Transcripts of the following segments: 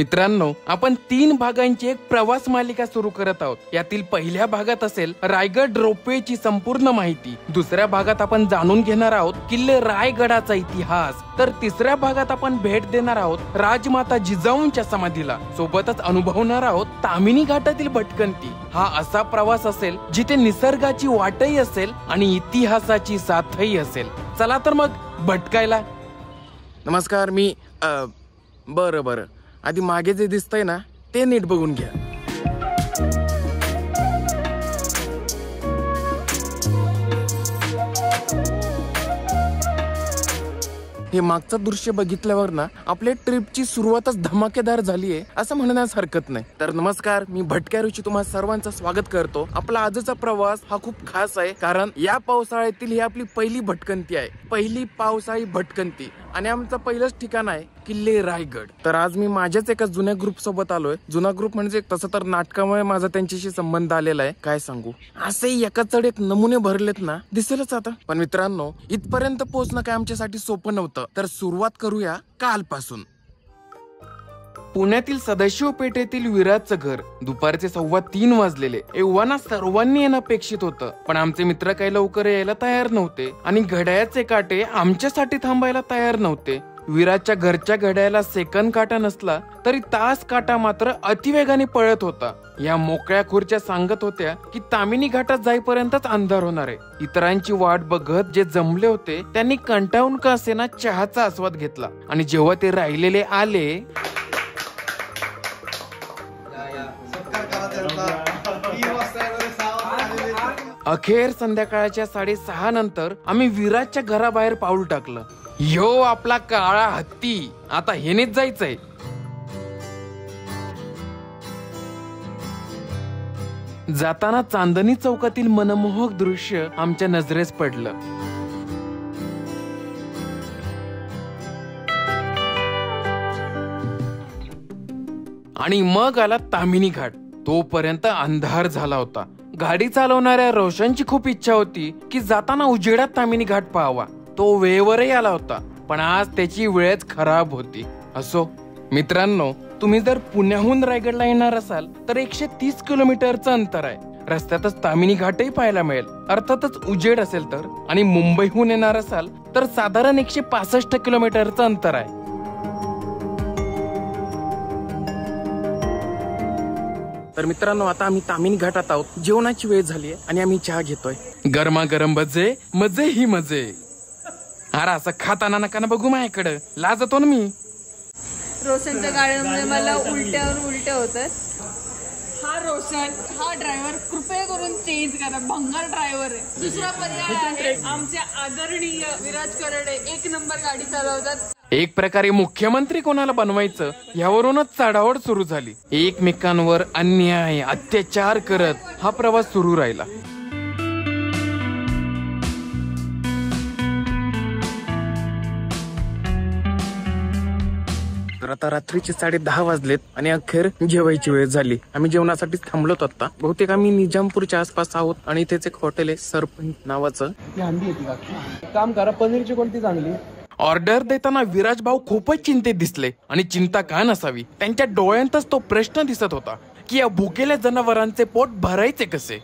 मित्रांनो, आपण 3 भागांची एक प्रवास मालिका सुरू करत आहोत. यातील पहिल्या भागात असेल रायगड रोपवेची संपूर्ण माहिती. दुसऱ्या भागात आपण जाणून घेणार आहोत किल्ले रायगडाचा इतिहास. तर तिसऱ्या भागात आपण भेट देणार आहोत राजमाता जिजाऊंच्या समाधीला. सोबतच अनुभवणार आहोत ताम्हिणी घाटातील भटकंती. हा असा प्रवास असेल जिथे निसर्गाची वाटही असेल आणि इतिहासाची साथही असेल. चला तर मग भटकायला. नमस्कार. मी बरं आधी मागे जे दिसतंय ना ते नीट बघून घ्या. हे मागचं दृश्य बघितल्यावर ना आपल्या ट्रिपची सुरुवातच धमाकेदार झालीये असं म्हणण्यास हरकत नाही. तर नमस्कार, मी भटक्या रुची तुम्हा सर्वांचं स्वागत करतो. आपला आजचा प्रवास हा खूप खास आहे, कारण या पावसाळ्यातील ही आपली पहिली भटकंती आहे. पहिली पावसाळी भटकंती आणि आमचं पहिलंच ठिकाण आहे किल्ले रायगड. तर आज मी माझ्याच एका जुन्या ग्रुप सोबत आलोय. जुना ग्रुप म्हणजे तसं तर नाटकामुळे माझा त्यांच्याशी संबंध आलेला आहे. काय सांगू, असे एका चढ एक नमुने भरलेत ना, दिसेलच आता. पण मित्रांनो, इथपर्यंत पोहोचणं काय आमच्यासाठी सोपं नव्हतं. तर सुरुवात करूया कालपासून. पुण्यातील सदाशिव पेठेतील विराजचं घर. दुपारचे 3:15 वाजलेले. एव्हाना सर्वांनी येणं अपेक्षित होतं, पण आमचे मित्र काही लवकर यायला तयार नव्हते आणि घड्याळाचे काटे आमच्यासाठी थांबायला तयार नव्हते. विराजच्या घरच्या घड्याळाला सेकंद काटा नसला तरी तास काटा मात्र अतिवेगाने पळत होता. या मोकळ्या खुर्च्या सांगत होत्या की ताम्हिणी घाटात जाईपर्यंतच अंधार होणार आहे. इतरांची वाट बघत जे जमले होते त्यांनी कंटाळून का असेना चहाचा आस्वाद घेतला आणि जेव्हा ते राहिलेले आले, अखेर संध्याकाळच्या 6:30 नंतर आम्ही विराजच्या घराबाहेर पाऊल टाकलं. यो आपला काळा हत्ती, आता हेनेच जायचंय. जाताना चांदणी चौकातील मनमोहक दृश्य आमच्या नजरेस पडलं. आणि मग आला ताम्हिणी घाट. तोपर्यंत अंधार झाला होता. गाडी चालवणाऱ्या रोशनची खूप इच्छा होती की जाताना उजेडात ताम्हिणी घाट पाहावा. तो वेळेवरही आला होता, पण आज त्याची वेळच खराब होती. असो मित्रांनो, तुम्ही जर पुण्याहून रायगडला येणार असाल तर 130 किलोमीटरचं अंतर आहे. रस्त्यातच ताम्हिणी घाटही पाहायला मिळेल, अर्थातच उजेड असेल तर. आणि मुंबईहून येणार असाल तर साधारण 165 किलोमीटरचं अंतर आहे. तर मित्रांनो, आता आम्ही ताम्हिणी घाटात आहोत. जेवणाची वेळ झाली आहे आणि आम्ही चहा घेतोय. गरमागरम भजे, मजे ही मजे. अरे असं खाताना नका ना बघू माझ्याकडं, लाजतो ना मी. रोशनच्या गाड्यांमध्ये मला उलट्यावर उलट्या होतात. हा रोशन, हा ड्रायव्हर कृपया करून चेंज करा. भंगार ड्रायव्हर आहे. दुसरा पर्याय आहे आमचे आदरणीय विराज करडे, 1 नंबर गाडी चालवतात. एक प्रकारे मुख्यमंत्री कोणाला बनवायचं यावरूनच चढाओढ सुरू झाली. एकमेकांवर अन्याय अत्याचार करत हा प्रवास सुरू राहिला. तर आता रात्रीचे 10:30 वाजलेत आणि अखेर जेवायची वेळ झाली. आम्ही जेवणासाठीच थांबलोत आता. बहुतेक आम्ही निजामपूरच्या आसपास आहोत आणि इथेच एक हॉटेल आहे सरपंच नावाचं. काम करा, पनीरची कोणती चांगली. ऑर्डर देताना विराज भाऊ खूपच चिंतेत दिसले. आणि चिंता का नसावी, त्यांच्या डोळ्यांतच तो प्रश्न दिसत होता की या भुकेल्या जनावरांचे पोट भरायचे कसे.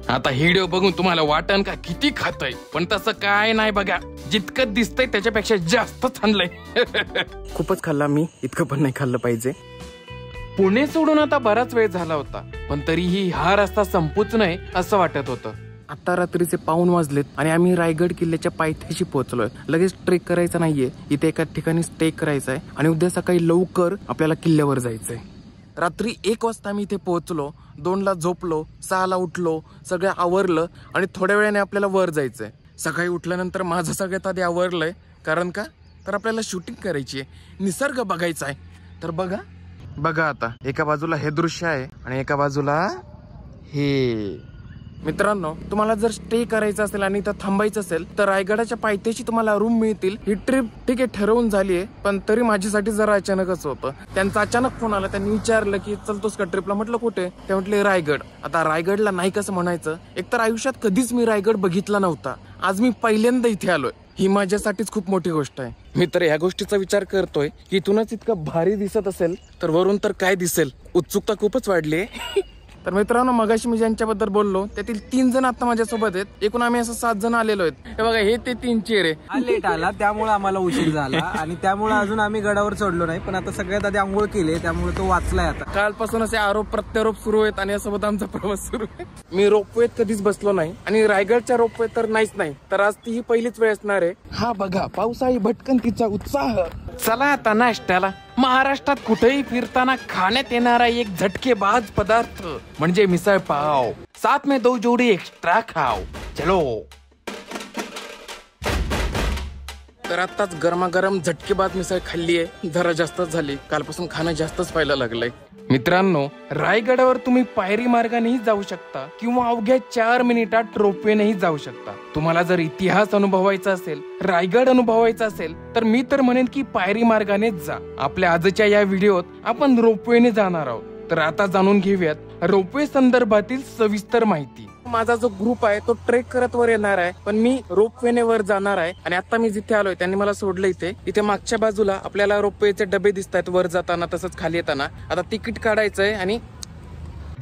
आता व्हिडिओ बघून तुम्हाला वाटन का किती खातोय, पण तसं काय नाही बघा. जितकं दिसतंय त्याच्यापेक्षा जास्तच आणलंय. खूपच खाल्ला मी, इतकं पण नाही खाल्लं पाहिजे. पुणे सोडून आता बराच वेळ झाला होता, पण तरीही हा रस्ता संपूच नये असं वाटत होतं. आता रात्रीचे 5 वाजलेत आणि आम्ही रायगड किल्ल्याच्या पायथ्याशी पोहोचलोय. लगेच ट्रेक करायचा नाहीये, इथे एका ठिकाणी स्टे करायचा आहे आणि उद्या सकाळी लवकर आपल्याला किल्ल्यावर जायचंय. रात्री 1 वाजता आम्ही इथे पोहोचलो. 2ला झोपलो, 6ला उठलो, सगळं आवरलं आणि थोड्या वेळाने आपल्याला वर जायचंय. सकाळी उठल्यानंतर माझं सगळ्यात आधी आवरलंय. कारण का, तर आपल्याला शूटिंग करायची आहे, निसर्ग बघायचा आहे. तर बघा आता एका बाजूला हे दृश्य आहे आणि एका बाजूला हे. मित्रांनो, तुम्हाला जर स्टे करायचं असेल आणि इथं थांबायचं असेल तर रायगडाच्या पायथ्याशी तुम्हाला रूम मिळतील. ही ट्रिप ठीक आहे ठरवून झाली आहे, पण तरी माझ्यासाठी जरा अचानकच होतं. त्यांचा अचानक फोन आला. त्यांनी विचारलं की चलतोस का ट्रिपला? म्हटलं कुठे? ते म्हटले रायगड. आता रायगडला नाही कसं म्हणायचं, एकतर आयुष्यात कधीच मी रायगड बघितला नव्हता. आज मी पहिल्यांदा इथे आलोय. ही माझ्यासाठीच खूप मोठी गोष्ट आहे. मी तर ह्या गोष्टीचा विचार करतोय की इथूनच इतकं भारी दिसत असेल तर वरून तर काय दिसेल. उत्सुकता खूपच वाढली आहे. तर मित्रांनो, मगाशी मी ज्यांच्याबद्दल बोललो त्यातील 3 जण आता माझ्यासोबत आहेत. एकूण आम्ही असं 7 जण आलेलो आहेत. हे बघा, हे ते 3 चेहरे. लेट आला त्यामुळे आम्हाला उशीर झाला आणि त्यामुळे अजून आम्ही गडावर चढलो नाही. पण आता सगळ्यात आधी आंघोळ केली त्यामुळे तो वाचलाय. आता कालपासून असे आरोप प्रत्यारोप सुरू आहेत आणि यासोबत आमचा प्रवास सुरू आहे. मी रोपवेत कधीच बसलो नाही आणि रायगडच्या रोपवेत तर नाहीच नाही. तर आज ती ही पहिलीच वेळ असणार आहे. हा बघा, पावसाळी भटकंतीचा उत्साह. चला आता नाश्त्याला. महाराष्ट्रात कुठेही फिरताना खाण्यात येणारा एक झटकेबाज पदार्थ म्हणजे मिसळ पाव. साथ में 2 जोड़ी एक्स्ट्रा खाओ. चलो. तर आताच गरमागरम झटकेबाज मिसळ खाल्ली आहे. जरा जास्तच झाली. कालपासून खाणं जास्तच व्हायला लागलंय. मित्रांनो, रायगडावर तुम्ही पायरी मार्गानेही जाऊ शकता किंवा अवघ्या 4 मिनिटात रोपवेनेही जाऊ शकता. तुम्हाला जर इतिहास अनुभवायचा असेल, रायगड अनुभवायचा असेल तर मी तर म्हणेन की पायरी मार्गानेच जा. आपल्या आजच्या या व्हिडिओत आपण रोपवेने जाणार आहोत. तर आता जाणून घेऊयात रोपवे संदर्भातील सविस्तर माहिती. माझा जो ग्रुप आहे तो ट्रेक करत वर येणार आहे, पण मी रोपवेने वर जाणार आहे. आणि आता मी जिथे आलोय त्यांनी मला सोडलं इथे मागच्या बाजूला आपल्याला रोपवेचे डबे दिसत आहेत वर जाताना तसंच खाली येताना. आता तिकीट काढायचंय आणि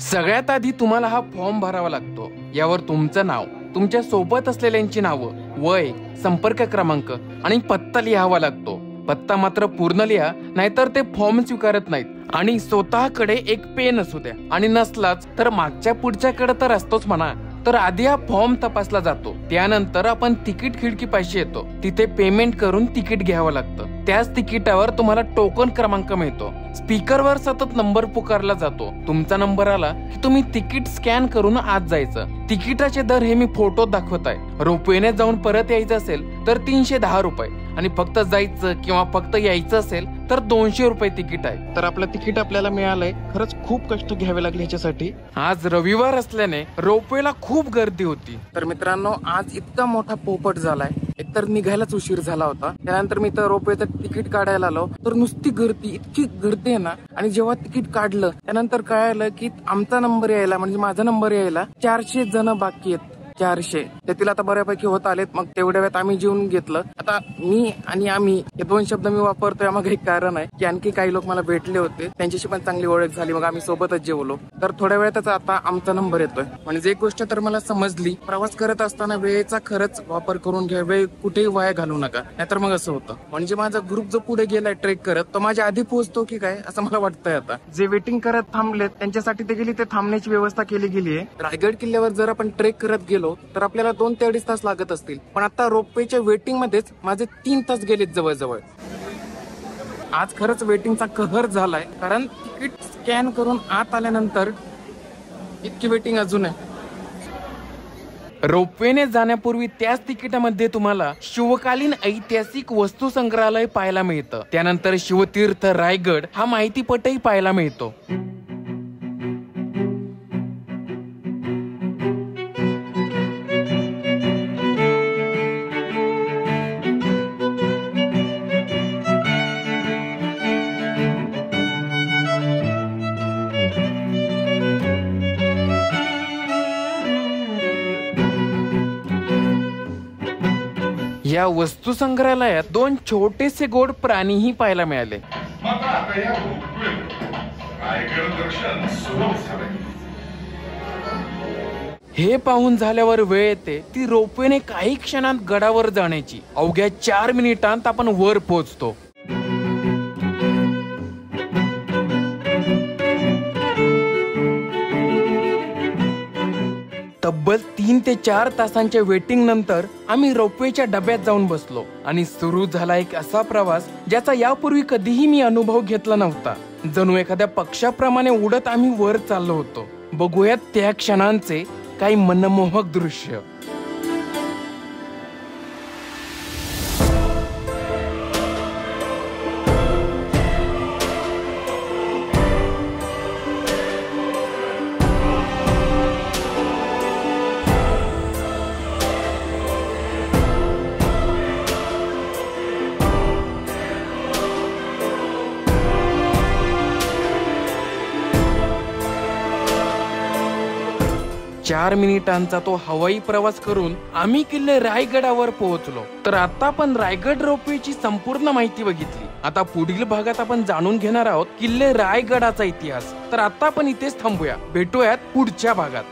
सगळ्यात आधी तुम्हाला हा फॉर्म भरावा लागतो. यावर तुमचं नाव, तुमच्या सोबत असलेल्यांची नावं, वय, संपर्क क्रमांक आणि पत्ता लिहावा लागतो. पत्ता मात्र पूर्ण लिहा, नाहीतर ते फॉर्म स्वीकारत नाहीत. आणि स्वतःकडे एक पेन असू द्या आणि नसलाच तर मागच्या पुढच्याकडे तर असतोच म्हणा. तर आधी हा फॉर्म तपासला जातो. त्यानंतर आपण तिकीट खिडकी पाशी येतो. तिथे पेमेंट करून तिकीट घ्यावं लागतं. त्याच तिकिटावर तुम्हाला टोकन क्रमांक मिळतो. स्पीकरवर सतत नंबर पुकारला जातो. तुमचा नंबर आला की तुम्ही तिकीट स्कॅन करून आत जायचं. तिकिटाचे दर हे मी फोटो दाखवत आहे. रोपवेने जाऊन परत यायचं असेल तर 310 रुपये आणि फक्त जायचं किंवा फक्त यायचं असेल तर 200 रुपये तिकीट आहे. तर आपलं तिकीट आपल्याला मिळालंय. खरंच खूप कष्ट घ्यावे लागले ह्याच्यासाठी. आज रविवार असल्याने रोपवेला खूप गर्दी होती. तर मित्रांनो, आज इतका मोठा पोपट झालाय. एकतर निघायलाच उशीर झाला होता. त्यानंतर मी तर रोपवेचं तिकीट काढायला आलो तर नुसती गर्दी, इतकी गर्दी आहे ना. आणि जेव्हा तिकीट काढलं त्यानंतर कळालं की आमचा नंबर यायला म्हणजे माझा नंबर यायला 400 जण बाकी आहेत. 400 त्यातील आता बऱ्यापैकी होत आलेत. मग तेवढ्या वेळात आम्ही जेवून घेतलं. आता मी आणि आम्ही हे 2 शब्द मी वापरतोय. मग एक कारण आहे की आणखी काही लोक मला भेटले होते, त्यांच्याशी पण चांगली ओळख झाली. मग आम्ही सोबतच जेवलो. तर थोड्या वेळातच आता आमचा नंबर येतोय. म्हणजे एक गोष्ट तर मला समजली, प्रवास करत असताना वेळेचा खरंच वापर करून घ्या. वेळ कुठेही वाया घालू नका, नाहीतर मग असं होतं. म्हणजे माझा ग्रुप जो पुढे गेलाय ट्रेक करत तो माझ्या आधी पोहोचतो की काय असं मला वाटतंय. आता जे वेटिंग करत थांबलेत त्यांच्यासाठी ते गेली ते थांबण्याची व्यवस्था केली गेली आहे. रायगड किल्ल्यावर जर आपण ट्रेक करत गेलो तर आपल्याला 2 ते 2.5 तास लागत असतील. पण आता रोपवेच्या वेटिंग मध्येच माझे 3 तास गेलेत जवळजवळ. आज खरंच वेटिंगचा कहर झालाय, कारण तिकीट स्कॅन करून आत आल्यानंतर इतकी वेटिंग अजून आहे. रोपवेने जाण्यापूर्वी त्याच तिकिटामध्ये तुम्हाला शिवकालीन ऐतिहासिक वस्तू संग्रहालय पाहायला मिळतं. त्यानंतर शिवतीर्थ रायगड हा माहितीपटही पाहायला मिळतो. या वस्तू संग्रहालयात 2 छोटेसे गोड प्राणीही पाहायला मिळाले. हे पाहून झाल्यावर वेळ येते ती रोपवेने काही क्षणात गडावर जाण्याची. अवघ्या 4 मिनिटांत आपण वर पोहोचतो. तब्बल 3 ते 4 तासांच्या वेटिंग नंतर आम्ही रोपवेच्या डब्यात जाऊन बसलो आणि सुरू झाला एक असा प्रवास ज्याचा यापूर्वी कधीही मी अनुभव घेतला नव्हता. जणू एखाद्या पक्षाप्रमाणे उडत आम्ही वर चाललो होतो. बघूयात त्या क्षणांचे काही मनमोहक दृश्य. 4 मिनिटांचा तो हवाई प्रवास करून आम्ही किल्ले रायगडावर पोहोचलो. तर आता आपण रायगड रोपवेची संपूर्ण माहिती बघितली. आता पुढील भागात आपण जाणून घेणार आहोत किल्ले रायगडाचा इतिहास. तर आता आपण इथेच थांबूया, भेटूयात पुढच्या भागात.